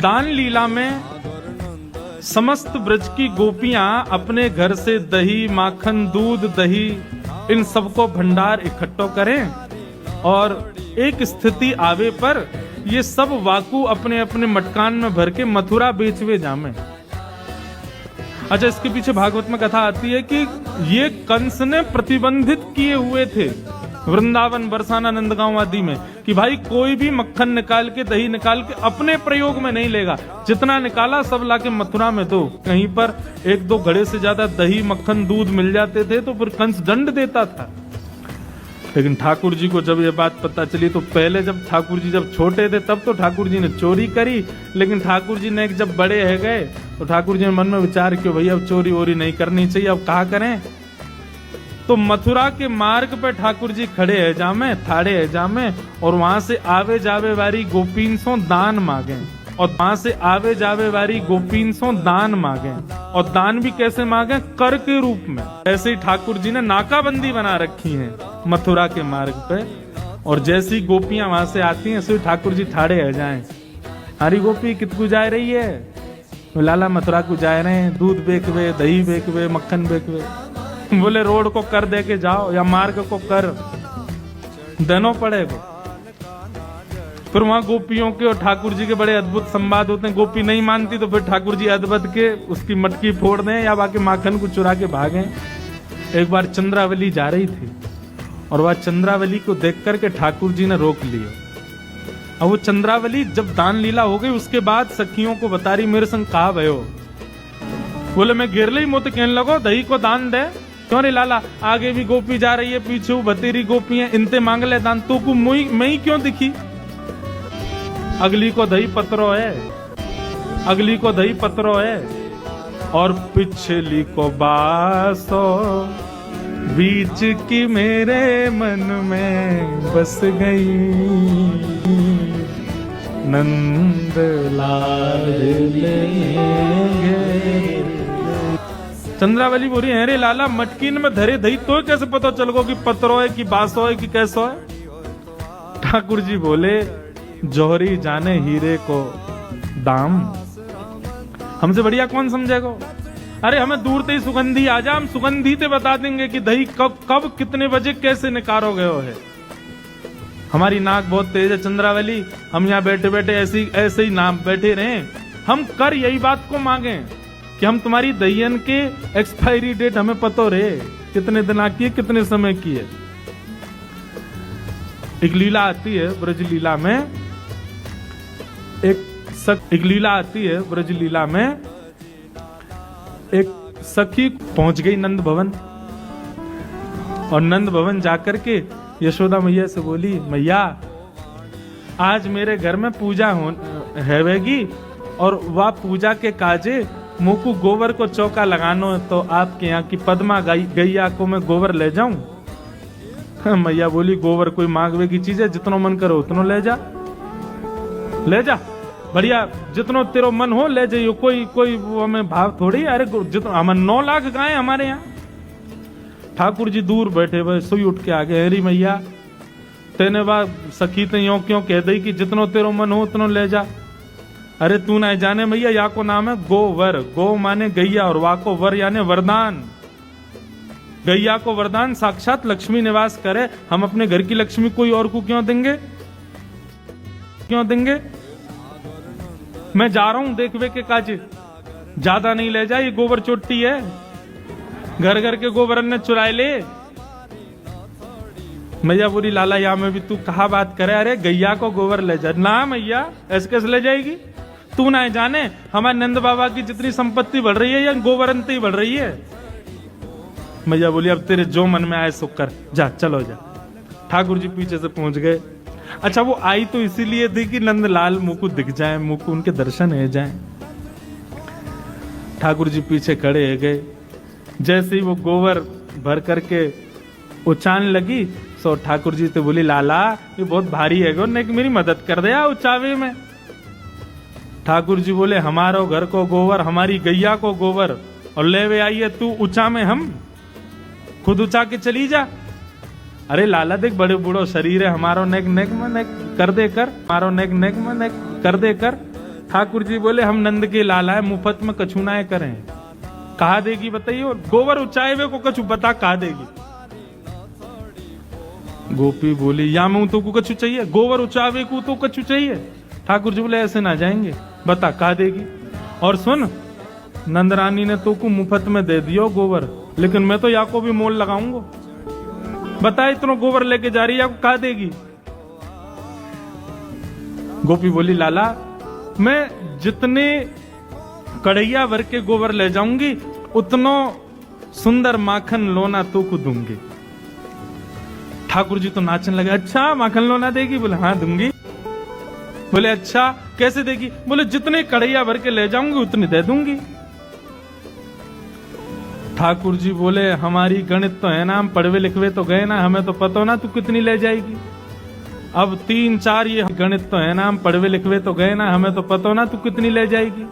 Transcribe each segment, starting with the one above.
दान लीला में समस्त ब्रज की गोपियां अपने घर से दही, माखन, दूध, दही इन सबको भंडार इकट्ठो करें और एक स्थिति आवे पर ये सब वाकु अपने अपने मटकान में भर के मथुरा बेचवे जामे। अच्छा, इसके पीछे भागवत में कथा आती है कि ये कंस ने प्रतिबंधित किए हुए थे वृंदावन, बरसाना, नंदगांव आदि में कि भाई कोई भी मक्खन निकाल के, दही निकाल के अपने प्रयोग में नहीं लेगा, जितना निकाला सब लाके मथुरा में दो। कहीं पर एक दो घड़े से ज्यादा दही, मक्खन, दूध मिल जाते थे तो फिर कंस दंड देता था। लेकिन ठाकुर जी को जब ये बात पता चली तो पहले जब ठाकुर जी जब छोटे थे तब तो ठाकुर जी ने चोरी करी, लेकिन ठाकुर जी ने जब बड़े है गए तो ठाकुर जी ने मन में विचार किया भैया अब चोरी वोरी नहीं करनी चाहिए, अब कहा करें। तो मथुरा के मार्ग पे ठाकुर जी खड़े है जामे, थाड़े है जामे और वहां से आवे जावे वारी गोपीन सो दान मांगे और वहां से आवे जावे वारी गोपीन सो दान मांगे और दान भी कैसे मांगे, कर के रूप में। ऐसे ही ठाकुर जी ने नाकाबंदी बना रखी है मथुरा के मार्ग पे और जैसी गोपियां वहां से आती हैं ऐसे ठाकुर जी ठाड़े है जाए। हरी गोपी कितकू जा रही है? लाला मथुरा को जा रहे हैं, दूध बेचवे, दही बेचवे, मक्खन बेचवे। बोले रोड को कर दे के जाओ या मार्ग को कर देना पड़ेगा। फिर वहां गोपियों के और ठाकुर जी के बड़े अद्भुत संवाद होते हैं। गोपी नहीं मानती तो फिर ठाकुर जी अद्भुत के उसकी मटकी फोड़ दें या बाकी माखन को चुरा के भागें। एक बार चंद्रावली जा रही थी और वह चंद्रावली को देख करके ठाकुर जी ने रोक लिया। अब वो चंद्रावली जब दान लीला हो गई उसके बाद सखियों को बता रही मेरे संग कहा भयो। बोले मैं गिरले ही मुँह कहने लगो दही को दान दे। क्यों रे लाला, आगे भी गोपी जा रही है, पीछे बतेरी गोपी है, इनते मांग ले दान, तो को मैं ही क्यों दिखी? अगली को दही पत्रो है, अगली को दही पत्रो है और पिछली को बासो, बीच की मेरे मन में बस गई नंद लाल लेंगे। चंद्रावली बोली है रे लाला, मटकीन में धरे दही तो कैसे पता चल गो कि पत्रो है कि बासो है कि कैसो है? ठाकुर जी बोले जौहरी जाने हीरे को दाम, हमसे बढ़िया कौन समझेगा? अरे हमें दूर से ही सुगंधी आ जा, हम सुगंधी ते बता देंगे कि दही कब कब कितने बजे कैसे निकारो गयो है। हमारी नाक बहुत तेज है चंद्रावली, हम यहाँ बैठे बैठे ऐसे ही नाम बैठे रहे। हम कर यही बात को मांगे कि हम तुम्हारी दहियन के एक्सपायरी डेट हमें पतो रहे, कितने दिन की है, कितने समय की है। एक लीला आती है ब्रज लीला में, एक लीला आती है ब्रज लीला में। एक सखी पहुंच गई नंद भवन और नंद भवन जाकर के यशोदा मैया से बोली मैया आज मेरे घर में पूजा हैवेगी और वह पूजा के काजे मुकु गोबर को चौका लगानो है, तो आपके यहाँ की पद्मा गैया को मैं गोबर ले जाऊं? मैया बोली गोबर कोई मांगवे की चीज है, जितनो मन करो उतनो ले जा बढ़िया, जितनो तेरो मन हो ले जाइयो, कोई वो हमें भाव थोड़ी। अरे जितना हमें 9 लाख गाय हमारे यहाँ। ठाकुर जी दूर बैठे भाई सुई उठ के आगे, हरी मैया तेने बा सखी ते यो क्यों कह दई कि जितनो तेरो मन हो उतनो ले जा। अरे तू ना जाने मैया, या को नाम है गोवर, गो माने गैया और वा को वर यानी वरदान। गैया को वरदान साक्षात लक्ष्मी निवास करे, हम अपने घर की लक्ष्मी कोई और को क्यों देंगे? मैं जा रहा हूं देखवे के काज, ज्यादा नहीं ले जा, ये गोबर चोटी है, घर घर के गोबर ने चुराए ले। मैया बोली लाला यहाँ में भी तू कहा बात करे, अरे गैया को गोबर ले जा ना मैया, ऐसे कैसे ले जाएगी? तू ना जाने हमारे नंद बाबा की जितनी संपत्ति बढ़ रही है या गोबरंती बढ़ रही है। मैया बोली अब तेरे जो मन में आए सो कर, जा चलो जा। ठाकुर जी पीछे से पहुंच गए। अच्छा वो आई तो इसीलिए थी कि नंदलाल मुकु दिख जाए, मुकु उनके दर्शन हो जाए। ठाकुर जी पीछे खड़े हो गए। जैसे ही वो गोबर भर करके उचान लगी सो ठाकुर जी तो बोली लाला ये बहुत भारी है, मेरी मदद कर दे उचावे में। ठाकुर जी बोले हमारो घर को गोबर, हमारी गैया को गोबर और ले वे आइए तू ऊंचा में, हम खुद ऊंचा के चली जा। अरे लाला देख बड़े बूढ़ो शरीर है हमारो, नेक नेक में नेक कर दे कर, हमारो नेक नेक में नेक कर दे कर। ठाकुर जी बोले हम नंद के लाला है, मुफ्त में कछु ना करें। कहा देगी बताइए? और गोबर उचाए हुए को कछु बता कहा देगी? गोपी बोली या मैं तो को कछु चाहिए, गोबर उचावे को तो कछु चाहिए। ठाकुर जी बोले ऐसे ना जाएंगे, बता कहा देगी? और सुन, नंदरानी ने तो को मुफ्त में दे दियो गोबर, लेकिन मैं तो या को भी मोल लगाऊंगा। बता इतना गोबर लेके जा रही है, कहा देगी? गोपी बोली लाला मैं जितने कढ़ैया भर के गोबर ले जाऊंगी उतना सुंदर माखन लोना तो को दूंगी। ठाकुर जी तो नाचने लगे, अच्छा माखन लोना देगी? बोले हाँ दूंगी। बोले अच्छा कैसे देगी? बोले जितने कढ़ैया भर के ले जाऊंगी उतनी दे दूंगी। ठाकुर जी बोले हमारी गणित तो है ना, हम पढ़वे लिखवे तो गए ना, हमें तो पता ना तू कितनी ले जाएगी। अब 3-4 ये गणित तो है ना, हम पढ़वे लिखवे तो गए ना, हमें तो पता ना तू कितनी ले जाएगी।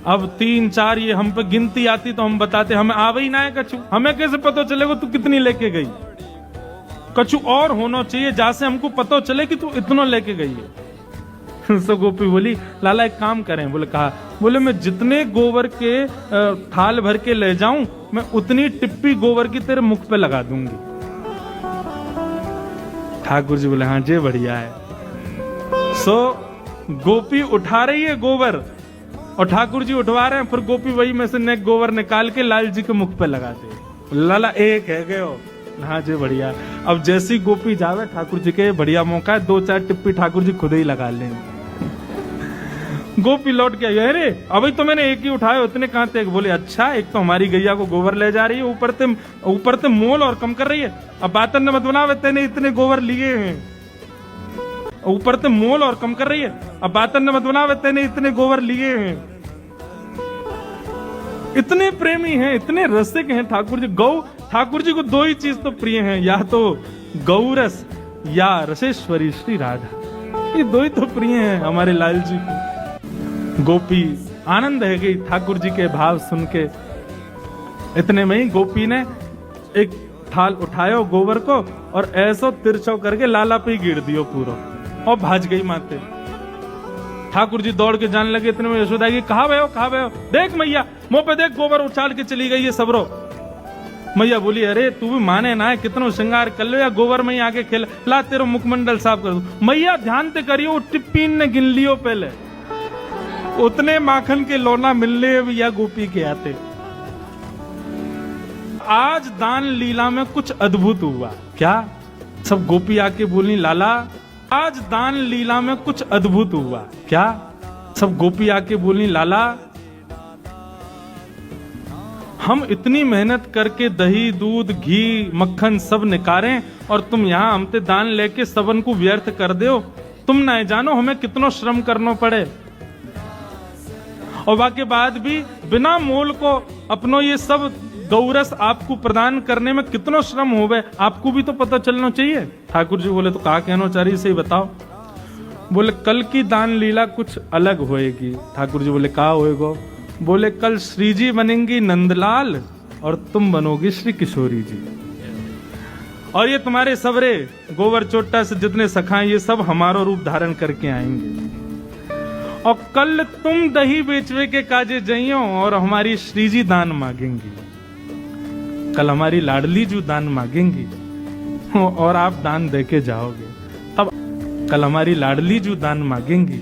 अब 3-4 ये हम पे गिनती आती तो हम बताते, हमें आवे ही ना है कछु, हमें कैसे पता चलेगा तू कितनी लेके गई? कछु और होना चाहिए जहां से हमको पता चले कि तू इतना लेके गई है। सो गोपी बोली लाला एक काम करें। बोले कहा? बोले मैं जितने गोबर के थाल भर के ले जाऊं मैं उतनी टिप्पी गोबर की तेरे मुख पे लगा दूंगी। ठाकुर जी बोले हाँ जे बढ़िया है। सो गोपी उठा रही है गोबर और ठाकुर जी उठवा रहे हैं, फिर गोपी वही में से नेक गोबर निकाल के लाल जी के मुख पे लगाते। लाला एक है गयो। हाँ जी बढ़िया। अब जैसी गोपी जावे ठाकुर जी के बढ़िया मौका है, 2-4 टिप्पी ठाकुर जी खुद ही लगा लें। गोपी लौट के आई, अरे अभी तो मैंने एक ही उठाया, उतने कहां थे? बोले अच्छा एक तो हमारी गैया को गोबर ले जा रही है, ऊपर ते मोल और कम कर रही है। अब बातन ने मत बनावे तेने इतने गोबर लिए हैं, ऊपर ते मोल और कम कर रही है। अब बातन ने मत बनावे तेने इतने गोबर लिए हैं। इतने प्रेमी हैं, इतने रसिक हैं ठाकुर जी। ठाकुर जी को 2 ही चीज तो प्रिय हैं, या तो गौरस या रसेश्वरी श्री राधा। ये 2 ही तो प्रिय हैं हमारे लाल जी को। गोपी आनंद है गई ठाकुर जी के भाव सुन के। इतने में ही गोपी ने एक थाल उठाया गोबर को और ऐसो तिरछो करके लाला पे गिर दियो पूरा और भाज गई माते। ठाकुर जी दौड़ के जाने लगे। इतने में यशोदा की कहा भयो देख मैया मुंह पे देख गोबर उछाल के चली गई है सबरो। मैया बोली अरे तू भी माने ना है, कितना श्रृंगार कर लो या गोबर में ही आके खेल, ला तेरा मुखमंडल साफ कर दू। मैया ध्यान ते करियो, टिप्पीन ने गिन लियो पहले, उतने माखन के लोना मिलने या गोपी के आते। आज दान लीला में कुछ अद्भुत हुआ। क्या? सब गोपी आके बोली लाला आज दान लीला में कुछ अद्भुत हुआ। क्या? सब गोपी आके बोली लाला हम इतनी मेहनत करके दही दूध घी मक्खन सब निकारें और तुम यहाँ हमते दान लेके सबन को व्यर्थ कर दो। तुम ना जानो हमें कितना श्रम करना पड़े, और वाके बाद भी बिना मोल को अपनो ये सब गौरस आपको प्रदान करने में कितना श्रम होवे, आपको भी तो पता चलना चाहिए। ठाकुर जी बोले तो कहा कहना चाह रही सही बताओ। बोले कल की दान लीला कुछ अलग होएगी। ठाकुर जी बोले कहा होएगा? बोले कल श्री जी बनेंगी नंदलाल और तुम बनोगी श्री किशोरी जी, और ये तुम्हारे सबरे गोबर चोट्टा से जितने सखाएं ये सब हमारा रूप धारण करके आएंगे, और कल तुम दही बेचवे के काजे जइयो और हमारी श्री जी दान मांगेंगी। कल हमारी लाडली जो दान मांगेंगी और आप दान देके जाओगे। तब कल हमारी लाडली जो दान मांगेंगी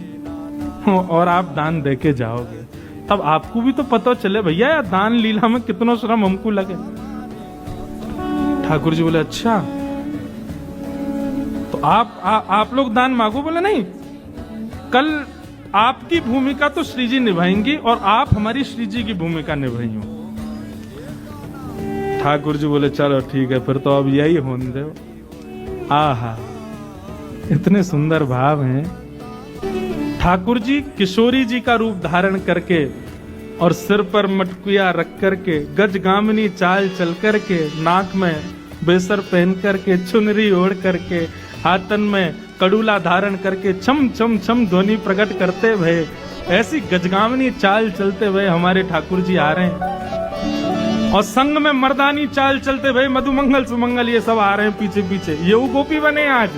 और आप दान देके जाओगे, तब आपको भी तो पता चले भैया यार दान लीला में कितना श्रम हमको लगे। ठाकुर जी बोले अच्छा तो आप लोग दान मांगो। बोले नहीं, कल आपकी भूमिका तो श्री जी निभाएंगी और आप हमारी श्री जी की भूमिका निभाइयो। ठाकुर जी बोले चलो ठीक है फिर तो अब यही होने दो। आहा इतने सुंदर भाव हैं। ठाकुर जी किशोरी जी का रूप धारण करके और सिर पर मटकुया रख करके, गजगामिनी चाल चल करके, नाक में बेसर पहन करके, चुनरी ओढ़ करके, हाथन में कड़ूला धारण करके छम छम छम ध्वनि प्रकट करते हुए, ऐसी गजगामिनी चाल चलते हुए हमारे ठाकुर जी आ रहे हैं, और संग में मर्दानी चाल चलते हुए मधुमंगल सुमंगल ये सब आ रहे हैं पीछे पीछे। ये वो गोपी बने आज,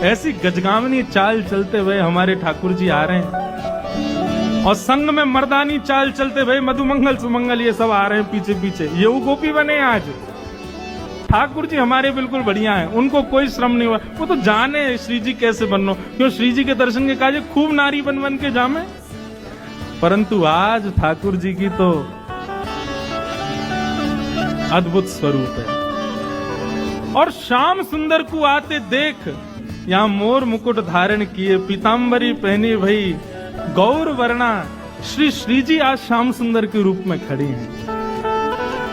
ऐसी गजगामिनी चाल चलते हुए हमारे ठाकुर जी आ रहे हैं। और संग में मर्दानी चाल चलते, भाई मधुमंगल सुमंगल ये सब आ रहे हैं पीछे पीछे, ये वो गोपी बने आज। ठाकुर जी हमारे बिल्कुल बढ़िया हैं, उनको कोई श्रम नहीं हुआ, वो तो जाने श्री जी कैसे बननो, क्यों श्री जी के दर्शन के काजे खूब नारी बन बन के जामे। परंतु आज ठाकुर जी की तो अद्भुत स्वरूप है। और श्याम सुंदर को आते देख, यहाँ मोर मुकुट धारण किए, पीताम्बरी पहनी, भाई गौर वर्णा, श्री जी आज श्याम सुंदर के रूप में खड़ी हैं।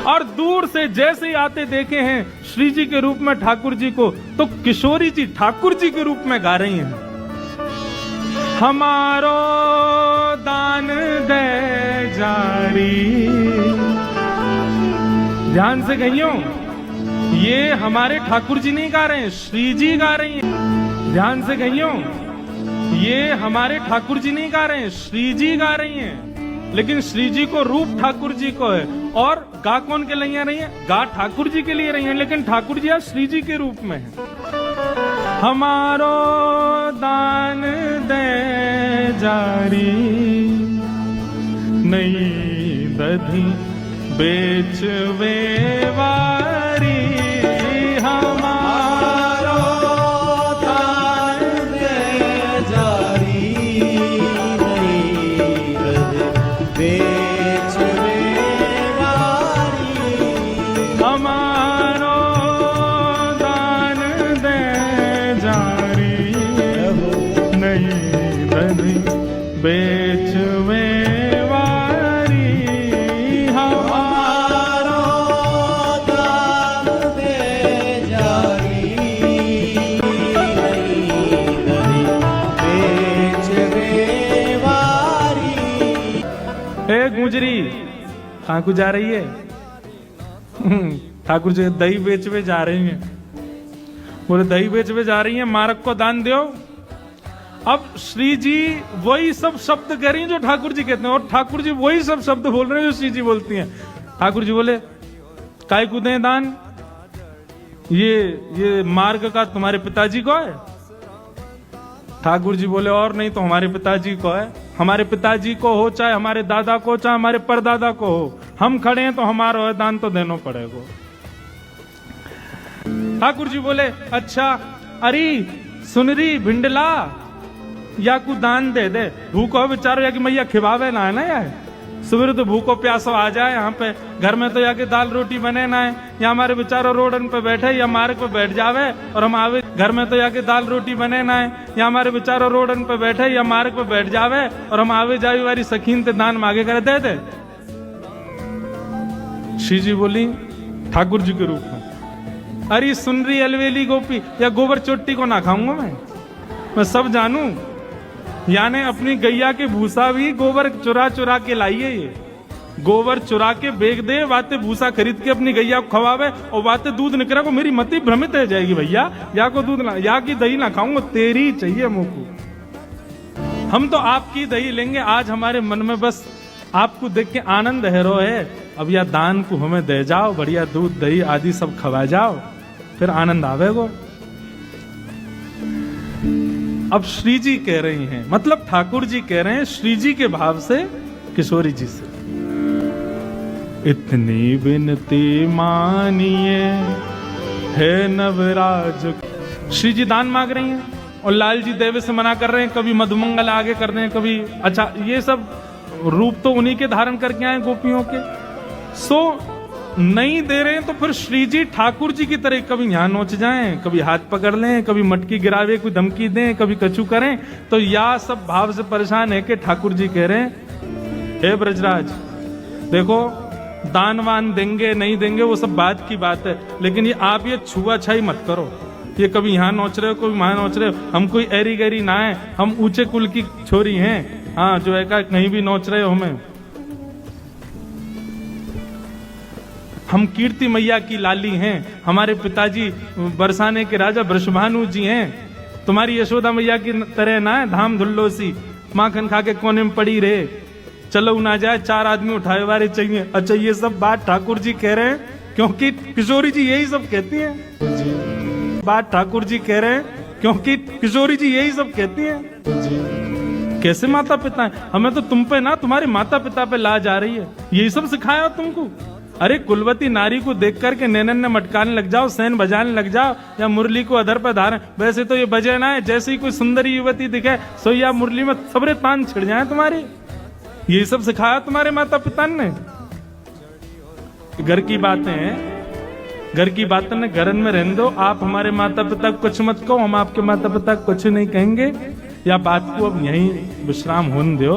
और दूर से जैसे ही आते देखे हैं श्री जी के रूप में ठाकुर जी को, तो किशोरी जी ठाकुर जी के रूप में गा रही हैं, हमारो दान दे जारी। ध्यान से कहियो, ये हमारे ठाकुर जी नहीं गा रहे हैं, श्री जी गा रही हैं। ध्यान से कहियो, ये हमारे ठाकुर जी नहीं गा रहे हैं, श्री जी गा रही हैं। लेकिन श्री जी को रूप ठाकुर जी को है, और गा कौन के लिए रही है? गा ठाकुर जी के लिए रही है, लेकिन ठाकुर जी आज श्री जी के रूप में है। हमारो दान दे जारी, नहीं दधी बेचवे वारी, हमारो दान दे जारी, नहीं दधी बेचवे वारी, हमारो दान दे जारी, नहीं दधी बेचवे गुजरी कहाँ को जा रही है? ठाकुर जी दही बेचवे जा रही हैं। बोले दही बेचवे जा रही हैं, मार्ग को दान दो। अब श्री जी वही सब शब्द कह रही हैं जो ठाकुर जी कहते हैं, और ठाकुर जी वही सब शब्द बोल रहे हैं जो श्री जी बोलती हैं। ठाकुर जी बोले काय को दें दान? ये मार्ग का तुम्हारे पिताजी को है। ठाकुर जी बोले और नहीं तो हमारे पिताजी को है। हमारे पिताजी को हो, चाहे हमारे दादा को, चाहे हमारे परदादा को हो, हम खड़े हैं तो हमारा है, दान तो देना पड़ेगा। ठाकुर जी बोले अच्छा, अरे सुनरी भिंडला या को दान दे दे, भूखो बेचारो या कि मैया खिबावे ना है ना यार, सुबह तो भूखो प्यासो आ जाए यहाँ पे, घर में तो या कि दाल रोटी बने ना है, या हमारे बेचारो रोडन पे बैठे या मार्ग पे बैठ जावे और हम आवे, घर में तो या कि दाल रोटी बने ना है, या हमारे बेचारो रोडन पे बैठे या मार्ग पे बैठ जावे और हम आवे जावे वाली सखीन ते दान मांगे करे दे दे। श्री जी बोली ठाकुर जी के रूप में, अरे सुन रही अलवेली गोपी या गोबर चोटी को ना खाऊंगा मैं सब जानू, यानी अपनी गैया के भूसा भी गोबर चुरा चुरा के लाइए, ये गोबर चुरा के बेच दे, बातें भूसा खरीद के अपनी गैया को खवावे और बातें दूध निकला को, मेरी मति भ्रमित रह जाएगी भैया, या को दूध ना, या की दही ना खाऊंगा, तेरी चाहिए मुझको। हम तो आपकी दही लेंगे, आज हमारे मन में बस आपको देख के आनंद है रो है, अब या दान को हमें दे जाओ, बढ़िया दूध दही आदि सब खवा जाओ, फिर आनंद आवेगो। अब श्री जी कह रही हैं, मतलब ठाकुर जी कह रहे हैं श्री जी के भाव से किशोरी जी से, इतनी विनती मानिए है नवराज। श्री जी दान मांग रही हैं और लाल जी देवे से मना कर रहे हैं, कभी मधुमंगल आगे कर रहे हैं, कभी अच्छा, ये सब रूप तो उन्हीं के धारण करके आए गोपियों के, सो नहीं दे रहे हैं तो फिर श्री जी ठाकुर जी की तरह कभी यहाँ नोच जाएं, कभी हाथ पकड़ लें, कभी मटकी गिरावे, कोई धमकी दें, कभी कछु करें, तो या सब भाव से परेशान है कि ठाकुर जी कह रहे हैं हे ब्रजराज देखो, दान वान देंगे नहीं देंगे वो सब बात की बात है, लेकिन ये आप ये छुआछाई मत करो, ये कभी यहाँ नोच रहे हो, कभी वहां नोच रहे हो, हम कोई एरी गैरी ना है, हम ऊंचे कुल की छोरी हैं, हाँ जो है कहीं भी नोच रहे हो हमें, हम कीर्ति मैया की लाली हैं, हमारे पिताजी बरसाने के राजा वृषभानु जी हैं, तुम्हारी यशोदा मैया की तरह ना है धाम धुल्लो सी, माखन खा के कोने में पड़ी रहे, चलो ना जाए, चार आदमी उठाए वाले चाहिए। अच्छा ये सब बात ठाकुर जी कह रहे हैं, क्योंकि किशोरी जी यही सब कहती हैं, बात ठाकुर जी कह रहे हैं क्योंकि किशोरी जी यही सब कहती हैं कैसे माता पिता है? हमें तो तुम पे ना तुम्हारे माता पिता पे लाज आ रही है। यही सब सिखाया तुमको? अरे कुलवती नारी को देख करके नैनन ने मटकाने लग जाओ, सैन बजाने लग जाओ, या मुरली को अधर पर धारे। वैसे तो ये बजे ना है, जैसे ही कोई सुंदरी युवती दिखे सोया मुरली में सबरे तान छिड़ जाए तुम्हारे। यही सब सिखाया तुम्हारे माता पिता ने। घर की बातें हैं, घर की बातें ने घरन में रहने दो। आप हमारे माता पिता को कुछ मत कहो, हम आपके माता पिता को कुछ नहीं कहेंगे। या बात को अब यहीं विश्राम होने दो,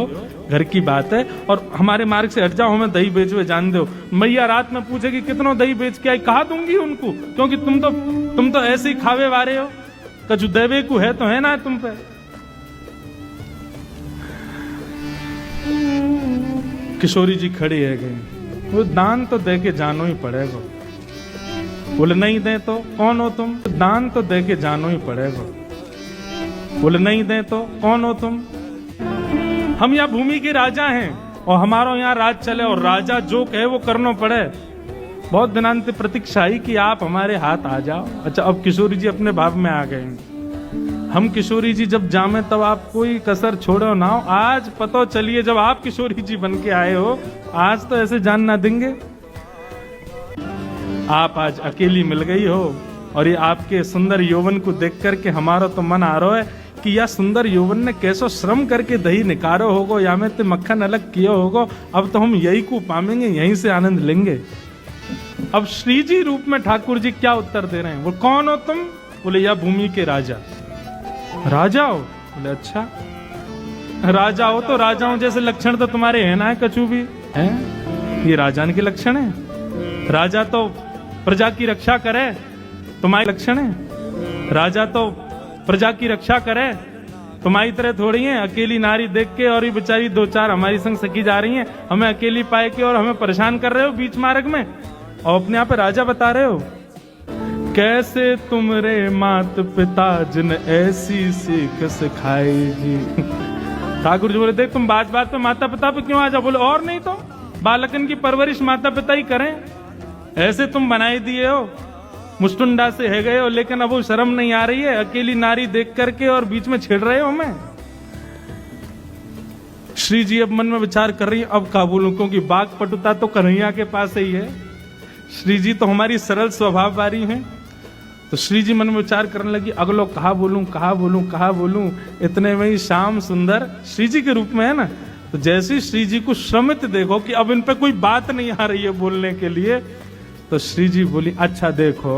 घर की बात है। और हमारे मार्ग से हट जाओ, हमें दही बेचवे जान दो। मैया रात में पूछेगी कितनों दही बेच के आई, कहा दूंगी उनको, क्योंकि तुम तो ऐसे ही खावे वारे हो। कछु देवे को है तो है ना तुम पे। किशोरी जी खड़ी है गई, वो दान तो दे के जानो ही पड़ेगा। बोले नहीं दे तो कौन हो तुम? दान तो दे के जानो ही पड़ेगा। बोले नहीं दे तो कौन हो तुम? हम यहाँ भूमि के राजा हैं और हमारा यहाँ राज चले, और राजा जो कहे वो करना पड़े। बहुत दिनांत प्रतीक्षा ही कि आप हमारे हाथ आ जाओ। अच्छा, अब किशोरी जी अपने भाव में आ गए। हम किशोरी जी जब जामे तब आप कोई कसर छोड़ो ना हो। आज पता चलिए जब आप किशोरी जी बन के आए हो, आज तो ऐसे जान ना देंगे। आप आज अकेली मिल गई हो और ये आपके सुंदर यौवन को देख करके हमारा तो मन आ रहा है कि यह सुंदर यौवन ने कैसो श्रम करके दही निकारो होगो, या में ते मक्खन अलग किया होगो। अब तो हम यही को पामेंगे, यहीं से आनंद लेंगे। अब श्री जी रूप में ठाकुर जी क्या उत्तर दे रहे हैं? वो कौन हो तुम? बोले या भूमि के राजा। राजा हो? बोले अच्छा राजा हो तो राजाओं जैसे लक्षण तो तुम्हारे है ना, कछु भी है? ये राजान के लक्षण है? राजा तो प्रजा की रक्षा करे, तुम्हारे लक्षण है? राजा तो प्रजा की रक्षा करे, तुम्हारी तरह थोड़ी है। अकेली नारी देख के और ये बेचारी दो चार हमारी संग सखी जा रही हैं, हमें अकेली पाए के और हमें परेशान कर रहे हो बीच मार्ग में, और अपने आप पे राजा बता रहे हो। कैसे तुमरे मात पिता जिन ऐसी सीख सिखाई जी। ठाकुर जी बोले देख तुम बात बात पे माता पिता पे क्यों आ जाओ? बोले और नहीं तो बालकन की परवरिश माता पिता ही करें। ऐसे तुम बनाई दिए हो, मुस्टुंडा से है गए हो, लेकिन अब वो शर्म नहीं आ रही है अकेली नारी देख करके और बीच में छेड़ रहे हो हमें। श्री जी अब मन में विचार कर रही है, अब क्या बोलूं, क्योंकि बाघ पटुता तो कन्हैया के पास ही है। श्री जी तो हमारी सरल स्वभाव वाली हैं। तो श्री जी मन में विचार करने लगी, अगलो कहा बोलूं कहा बोलूं कहा बोलूं। इतने में ही श्याम सुंदर श्री जी के रूप में है ना, तो जैसे श्री जी को श्रमित देखो कि अब इन पे कोई बात नहीं आ रही है बोलने के लिए, तो श्री जी बोली अच्छा देखो